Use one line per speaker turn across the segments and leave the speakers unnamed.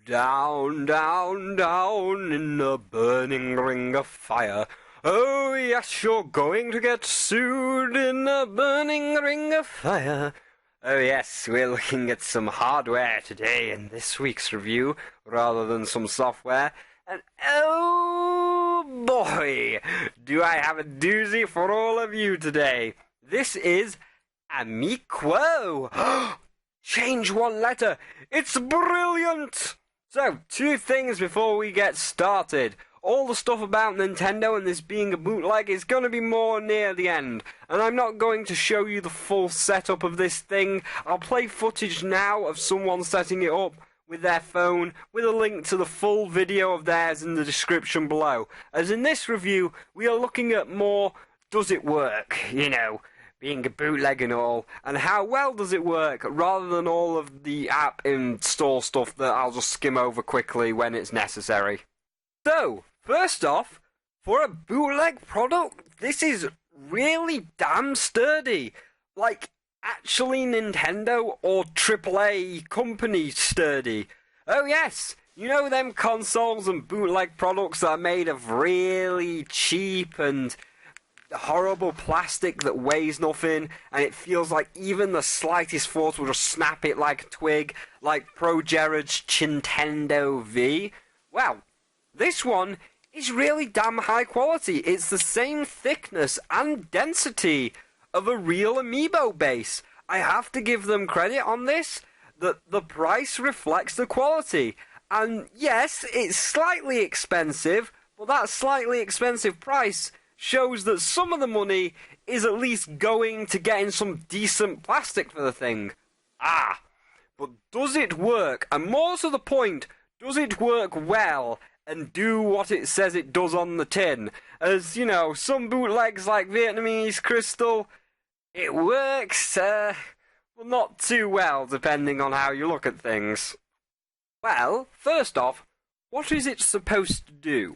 Down, down, down in the burning ring of fire. Oh yes, you're going to get sued in the burning ring of fire. Oh yes, we're looking at some hardware today in this week's review, rather than some software. And oh boy, do I have a doozy for all of you today. This is Ammiqo. Change one letter. It's brilliant! So, two things before we get started. All the stuff about Nintendo and this being a bootleg is going to be more near the end. And I'm not going to show you the full setup of this thing. I'll play footage now of someone setting it up with their phone, with a link to the full video of theirs in the description below. As in this review, we are looking at more, does it work, being a bootleg and all, and how well does it work, rather than all of the app install stuff that I'll just skim over quickly when it's necessary. So, first off, for a bootleg product, this is really damn sturdy. Like, actually Nintendo or AAA company sturdy. Oh yes, you know them consoles and bootleg products that are made of really cheap and horrible plastic that weighs nothing, and it feels like even the slightest force will just snap it like a twig, like Pro Jared's Chintendo V? Well, this one is really damn high quality. It's the same thickness and density of a real Amiibo base. I have to give them credit on this, that the price reflects the quality. And yes, it's slightly expensive, but that slightly expensive price shows that some of the money is at least going to getting some decent plastic for the thing. But does it work? And more to the point, does it work well and do what it says it does on the tin? As, some bootlegs like Vietnamese Crystal, it works, not too well, depending on how you look at things. Well, first off, what is it supposed to do?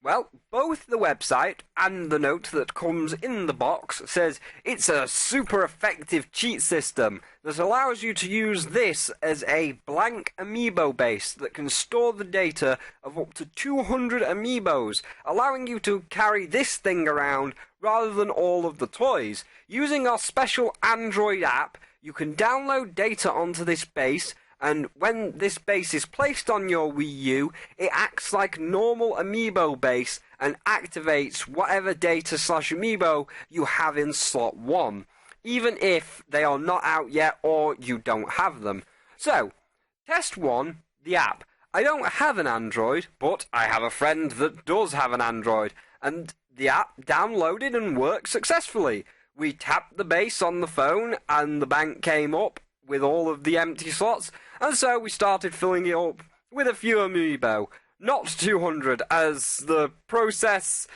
Well, both the website and the note that comes in the box says it's a super effective cheat system that allows you to use this as a blank Amiibo base that can store the data of up to 200 Amiibos, allowing you to carry this thing around rather than all of the toys. Using our special Android app, you can download data onto this base, and when this base is placed on your Wii U, it acts like normal Amiibo base and activates whatever data/Amiibo you have in slot 1, even if they are not out yet or you don't have them. So, test 1, the app. I don't have an Android, but I have a friend that does have an Android, and the app downloaded and worked successfully. We tapped the base on the phone and the bank came up with all of the empty slots, and so we started filling it up with a few Amiibo. Not 200, as the process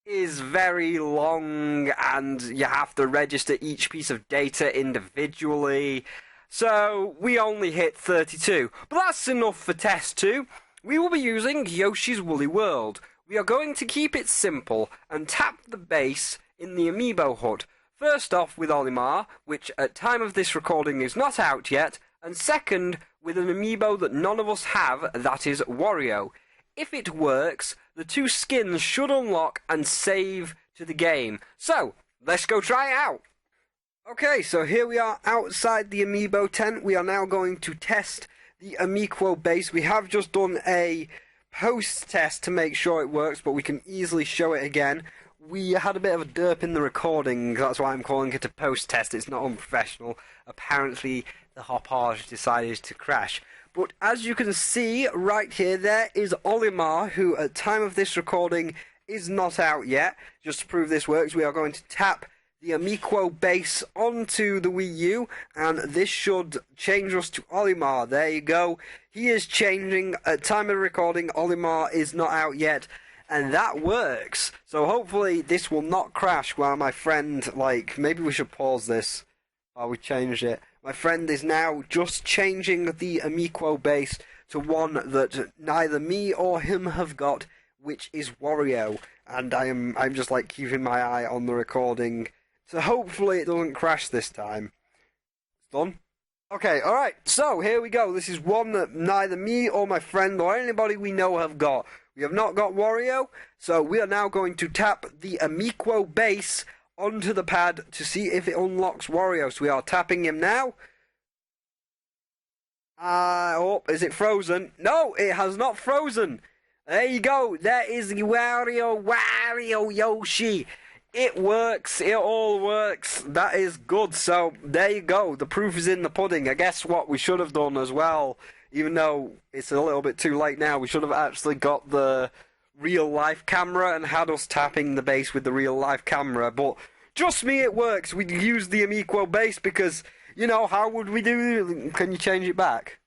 is very long and you have to register each piece of data individually, so we only hit 32. But that's enough for test 2. We will be using Yoshi's Woolly World. We are going to keep it simple and tap the base in the Amiibo hut. First off with Olimar, which at time of this recording is not out yet, and second with an Amiibo that none of us have, that is Wario. If it works, the two skins should unlock and save to the game. So, let's go try it out! Okay, so here we are outside the Amiibo tent. We are now going to test the Ammiqo base. We have just done a post-test to make sure it works, but we can easily show it again. We had a bit of a derp in the recording, that's why I'm calling it a post-test. It's not unprofessional. Apparently, the Hoppage decided to crash. But as you can see right here, there is Olimar, who at time of this recording is not out yet. Just to prove this works, we are going to tap the Ammiqo base onto the Wii U, and this should change us to Olimar. There you go. He is changing. At time of recording, Olimar is not out yet. And that works. So hopefully this will not crash while my friend, maybe we should pause this while we changed it. My friend is now just changing the Ammiqo base to one that neither me or him have got, which is Wario. And I'm just keeping my eye on the recording. So hopefully it doesn't crash this time. It's done. Okay, alright, so here we go. This is one that neither me or my friend or anybody we know have got. We have not got Wario, so we are now going to tap the Ammiqo base onto the pad to see if it unlocks Wario. So we are tapping him now. Oh, is it frozen? No, it has not frozen. There you go. There is the Wario Yoshi. It works. It all works. That is good. So there you go. The proof is in the pudding. I guess what we should have done as well, even though it's a little bit too late now, we should have actually got the real life camera and had us tapping the base with the real life camera. But trust me, it works. We use the Ammiqo base because, you know, how would we do? Can you change it back?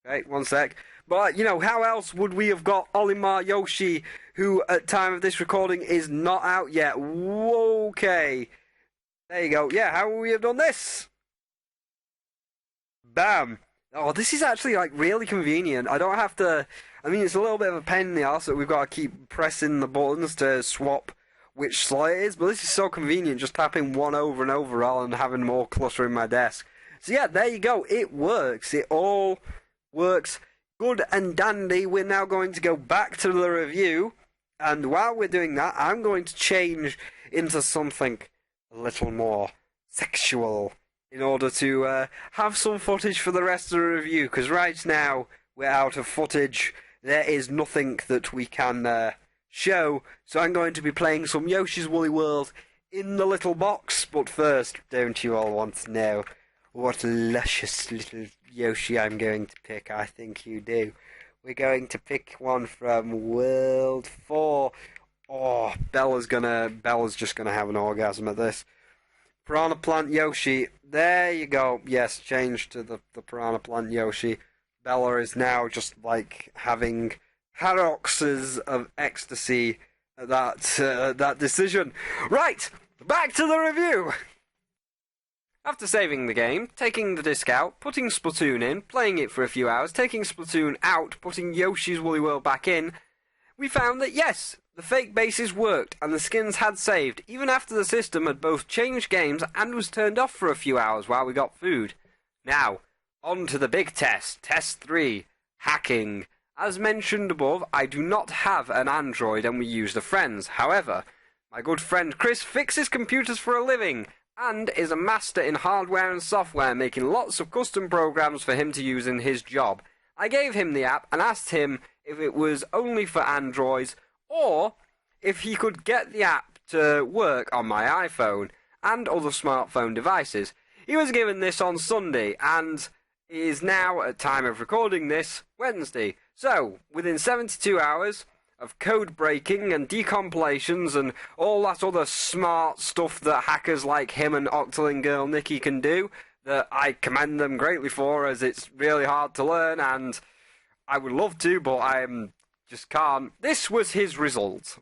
Okay, one sec. But, you know, how else would we have got Olimar Yoshi, who at time of this recording is not out yet? Okay. There you go. Yeah, how would we have done this? Bam. Oh, this is actually, like, really convenient. I don't have to... I mean, it's a little bit of a pain in the arse that we've got to keep pressing the buttons to swap which slot it is, but this is so convenient, just tapping one over and over rather than having more clutter in my desk. So yeah, there you go. It works. It all works. Good and dandy. We're now going to go back to the review, and while we're doing that, I'm going to change into something a little more sexual in order to have some footage for the rest of the review, because right now we're out of footage. There is nothing that we can show, so I'm going to be playing some Yoshi's Woolly World in the little box. But first, don't you all want to know what luscious little Yoshi I'm going to pick? I think you do. We're going to pick one from World 4. Oh, Bella's just gonna have an orgasm at this. Piranha Plant Yoshi. There you go. Yes, change to the Piranha Plant Yoshi. Bella is now just like having paroxysms of ecstasy at that decision. Right, back to the review. After saving the game, taking the disc out, putting Splatoon in, playing it for a few hours, taking Splatoon out, putting Yoshi's Woolly World back in, we found that yes, the fake bases worked and the skins had saved, even after the system had both changed games and was turned off for a few hours while we got food. Now, on to the big test, Test 3, hacking. As mentioned above, I do not have an Android and we use the Friends. However, my good friend Chris fixes computers for a living and is a master in hardware and software, making lots of custom programs for him to use in his job. I gave him the app and asked him if it was only for Androids or if he could get the app to work on my iPhone and other smartphone devices. He was given this on Sunday and is now, at time of recording this, Wednesday. So, within 72 hours of code breaking and decompilations and all that other smart stuff that hackers like him and Octoling Girl Nikki can do, that I commend them greatly for, as it's really hard to learn and I would love to, but I just can't. This was his result.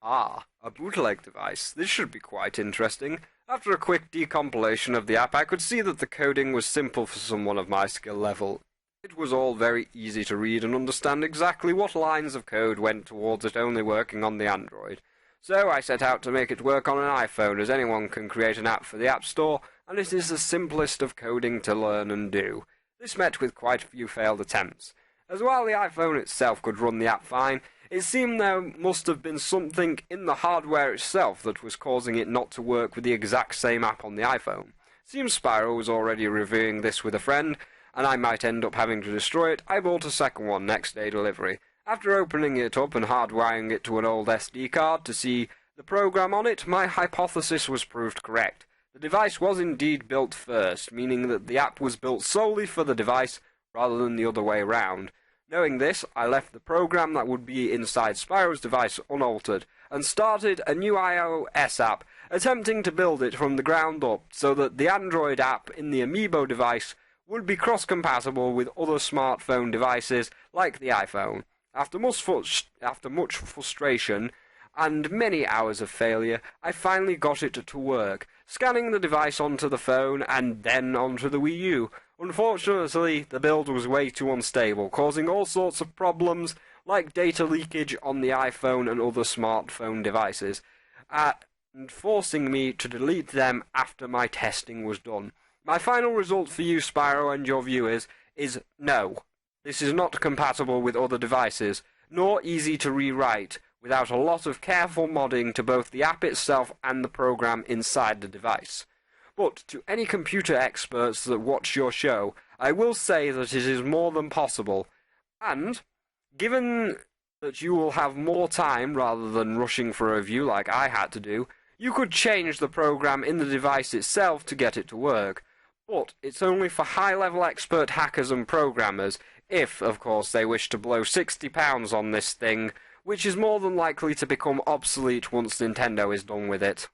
Ah, a bootleg device. This should be quite interesting. After a quick decompilation of the app, I could see that the coding was simple for someone of my skill level. It was all very easy to read and understand exactly what lines of code went towards it only working on the Android. So I set out to make it work on an iPhone, as anyone can create an app for the App Store, and it is the simplest of coding to learn and do. This met with quite a few failed attempts, as while the iPhone itself could run the app fine, it seemed there must have been something in the hardware itself that was causing it not to work with the exact same app on the iPhone. Seems Spyro was already reviewing this with a friend, and I might end up having to destroy it. I bought a second one next day delivery. After opening it up and hardwiring it to an old SD card to see the program on it, my hypothesis was proved correct. The device was indeed built first, meaning that the app was built solely for the device rather than the other way around. Knowing this, I left the program that would be inside Spyro's device unaltered, and started a new iOS app, attempting to build it from the ground up, so that the Android app in the Amiibo device would be cross-compatible with other smartphone devices like the iPhone. After much frustration and many hours of failure, I finally got it to work, scanning the device onto the phone and then onto the Wii U. Unfortunately, the build was way too unstable, causing all sorts of problems like data leakage on the iPhone and other smartphone devices. and forcing me to delete them after my testing was done. My final result for you, Spyro, and your viewers is no. This is not compatible with other devices, nor easy to rewrite, without a lot of careful modding to both the app itself and the program inside the device. But to any computer experts that watch your show, I will say that it is more than possible, and, given that you will have more time rather than rushing for a review like I had to do, you could change the program in the device itself to get it to work. But it's only for high-level expert hackers and programmers, if, of course, they wish to blow £60 on this thing, which is more than likely to become obsolete once Nintendo is done with it.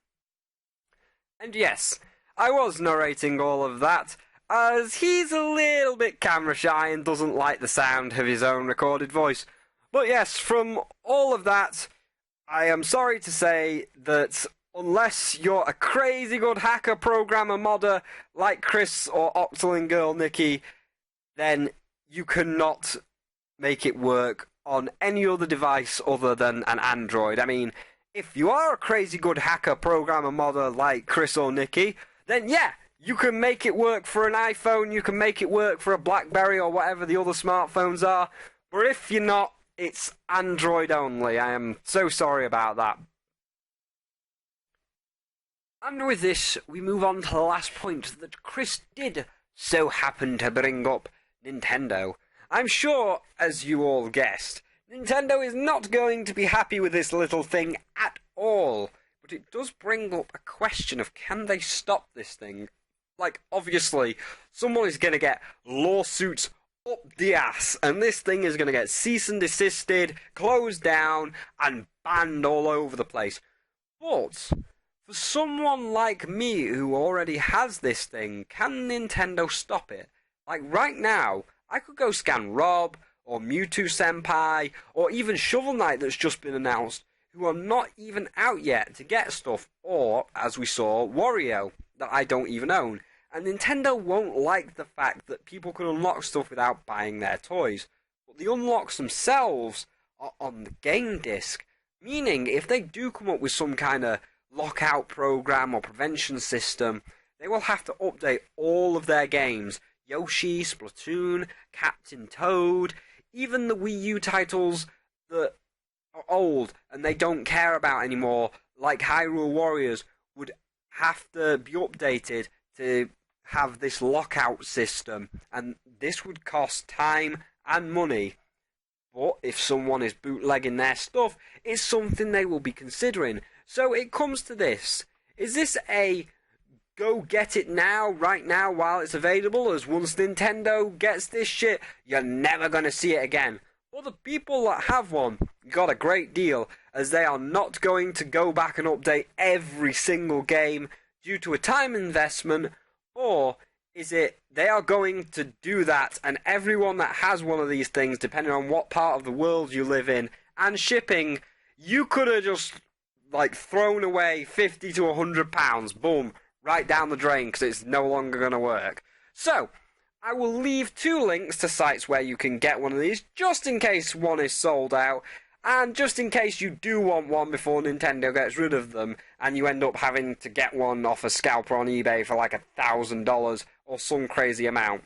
And yes, I was narrating all of that, as he's a little bit camera shy and doesn't like the sound of his own recorded voice. But yes, from all of that, I am sorry to say that unless you're a crazy good hacker, programmer, modder like Chris or Octoling Girl Nikki, then you cannot make it work on any other device other than an Android. I mean, if you are a crazy good hacker, programmer, modder like Chris or Nikki, then yeah, you can make it work for an iPhone, you can make it work for a BlackBerry or whatever the other smartphones are. But if you're not, it's Android only. I am so sorry about that. And with this, we move on to the last point that Chris did so happen to bring up: Nintendo. I'm sure, as you all guessed, Nintendo is not going to be happy with this little thing at all. But it does bring up a question of, can they stop this thing? Like, obviously, someone is going to get lawsuits up the ass, and this thing is going to get cease and desisted, closed down, and banned all over the place. But for someone like me who already has this thing, can Nintendo stop it? Like, right now, I could go scan Rob, or Mewtwo Senpai, or even Shovel Knight that's just been announced, who are not even out yet to get stuff, or, as we saw, Wario, that I don't even own. And Nintendo won't like the fact that people can unlock stuff without buying their toys. But the unlocks themselves are on the game disc, meaning if they do come up with some kind of lockout program or prevention system, they will have to update all of their games. Yoshi, Splatoon, Captain Toad, even the Wii U titles that are old and they don't care about anymore, like Hyrule Warriors, would have to be updated to have this lockout system, and this would cost time and money. But if someone is bootlegging their stuff, it's something they will be considering. So it comes to this: is this a go get it now, right now, while it's available, as once Nintendo gets this shit, you're never going to see it again? Well, the people that have one got a great deal, as they are not going to go back and update every single game due to a time investment, or is it they are going to do that, and everyone that has one of these things, depending on what part of the world you live in, and shipping, you could have just, like, thrown away £50 to £100, boom, right down the drain, because it's no longer going to work. So, I will leave 2 links to sites where you can get one of these, just in case one is sold out, and just in case you do want one before Nintendo gets rid of them, and you end up having to get one off a scalper on eBay for like $1,000 or some crazy amount.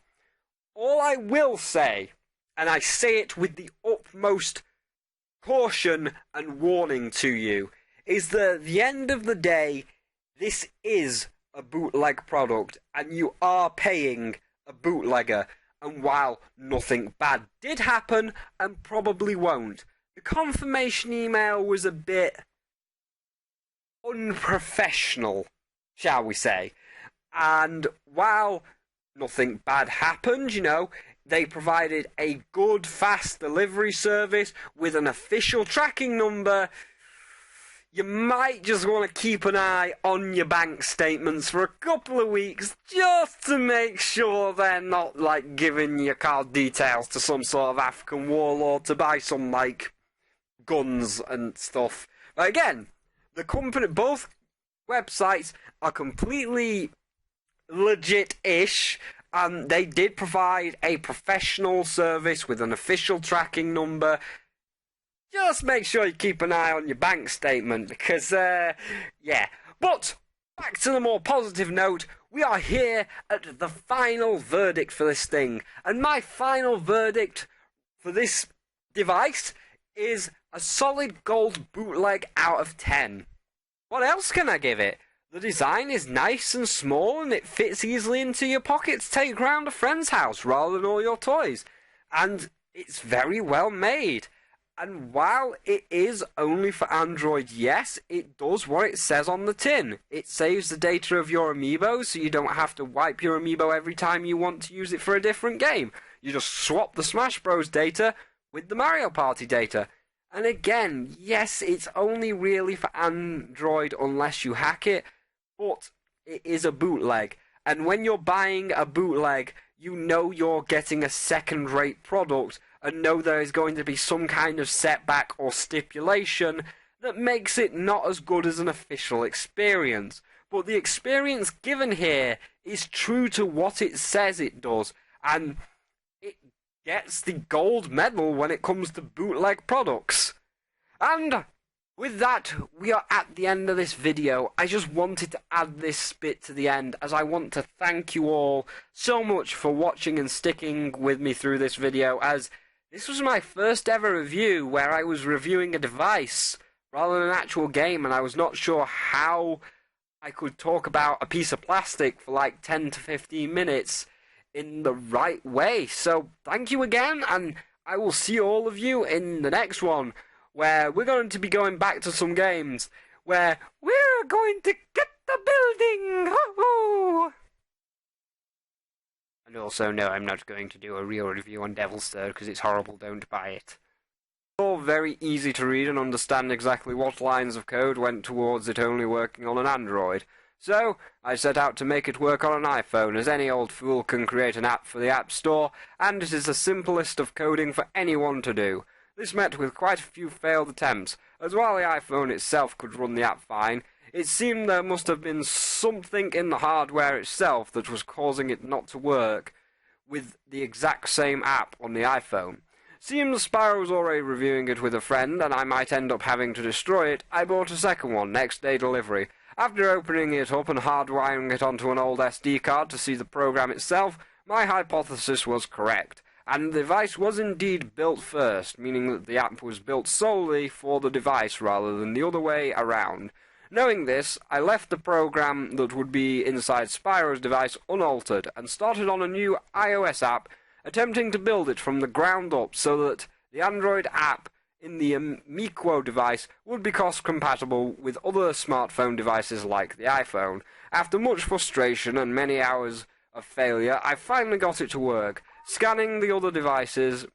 All I will say, and I say it with the utmost caution and warning to you, is that at the end of the day, this is a bootleg product, and you are paying a bootlegger. And while nothing bad did happen, and probably won't, the confirmation email was a bit unprofessional, shall we say. And while nothing bad happened, you know, they provided a good, fast delivery service with an official tracking number. You might just want to keep an eye on your bank statements for a couple of weeks, just to make sure they're not, like, giving your card details to some sort of African warlord to buy some, like, guns and stuff. But again, the company, both websites are completely legit-ish. They did provide a professional service with an official tracking number. Just make sure you keep an eye on your bank statement, because, yeah, But back to the more positive note, we are here at the final verdict for this thing. And my final verdict for this device is a solid gold bootleg out of 10. What else can I give it? The design is nice and small, and it fits easily into your pocket to take round a friend's house rather than all your toys. And it's very well made. And while it is only for Android, yes, it does what it says on the tin. It saves the data of your Amiibo, so you don't have to wipe your Amiibo every time you want to use it for a different game. You just swap the Smash Bros data with the Mario Party data. And again, yes, it's only really for Android unless you hack it, but it is a bootleg. And when you're buying a bootleg, you know you're getting a second-rate product, and know there is going to be some kind of setback or stipulation that makes it not as good as an official experience. But the experience given here is true to what it says it does, and it gets the gold medal when it comes to bootleg products. And with that, we are at the end of this video. I just wanted to add this bit to the end, as I want to thank you all so much for watching and sticking with me through this video, as this was my first ever review where I was reviewing a device rather than an actual game, and I was not sure how I could talk about a piece of plastic for like 10 to 15 minutes in the right way. So thank you again, and I will see all of you in the next one, where we're going to be going back to some games where we're going to get the building! Ho-ho! And also, no, I'm not going to do a real review on Devil's Third because it's horrible, don't buy it. It's all very easy to read and understand exactly what lines of code went towards it only working on an Android. So, I set out to make it work on an iPhone, as any old fool can create an app for the App Store, and it is the simplest of coding for anyone to do. This met with quite a few failed attempts, as while the iPhone itself could run the app fine, it seemed there must have been something in the hardware itself that was causing it not to work with the exact same app on the iPhone. Seeing Spyro was already reviewing it with a friend, and I might end up having to destroy it, I bought a second one, next day delivery. After opening it up and hardwiring it onto an old SD card to see the program itself, my hypothesis was correct. And the device was indeed built first, meaning that the app was built solely for the device rather than the other way around. Knowing this, I left the program that would be inside Spyro's device unaltered and started on a new iOS app, attempting to build it from the ground up so that the Android app in the Ammiqo device would be cross-compatible with other smartphone devices like the iPhone. After much frustration and many hours of failure, I finally got it to work. Scanning the other devices,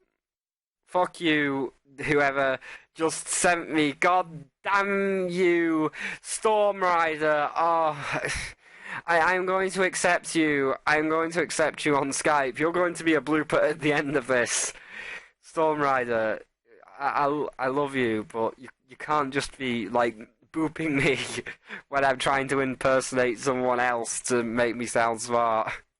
fuck you, whoever just sent me, god damn you, Storm Rider, oh, I'm going to accept you, I'm going to accept you on Skype, you're going to be a blooper at the end of this. Storm Rider, I love you, but you can't just be, like, booping me when I'm trying to impersonate someone else to make me sound smart.